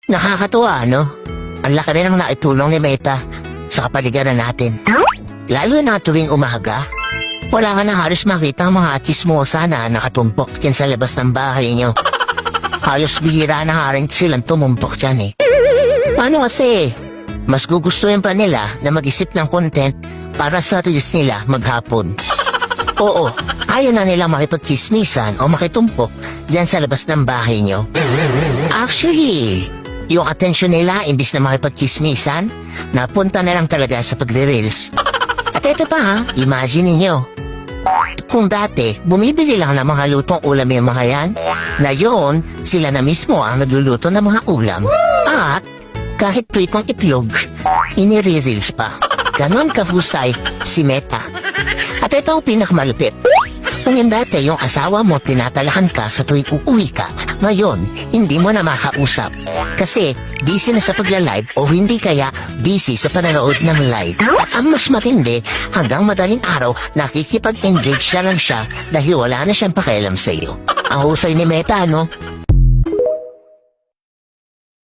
Nakakatuwa, no? Ang laki rin ang naitulong ni Meta sa kapaligiran natin. Lalo na tuwing umaga, wala ka na halos makita ang mga chismosa na nakatumpok dyan sa labas ng bahay nyo. Halos bihira na nga rin silang tumumpok dyan eh. Paano kasi? Mas gugustuhin pa nila na mag-isip ng content para sa reels nila maghapon. Oo, ayaw na nila makipagchismisan o makitumpok dyan sa labas ng bahay nyo. Actually, yung atensyon nila imbis na makipagchismisan, napunta na lang talaga sa pagre-reels. At ito pa ha, imagine ninyo. Kung dati, bumibili lang ng mga lutong ulam yung mga yan, ngayon, sila na mismo ang nagluluto ng mga ulam. At, kahit pritong itlog, inire-reels pa. Ganon kahusay si Meta. At ito ang pinakamalupit. Kung yung dati yung asawa mo tinatalahan ka sa tuwing uuwi ka, ngayon, hindi mo na makausap. Kasi, busy na sa pagla-live o hindi kaya busy sa panonood ng live. At ang mas matindi, hanggang madaling araw, nakikipag-engage siya lang siya dahil wala na siyang pakialam sa iyo. Ang husay ni Meta, no?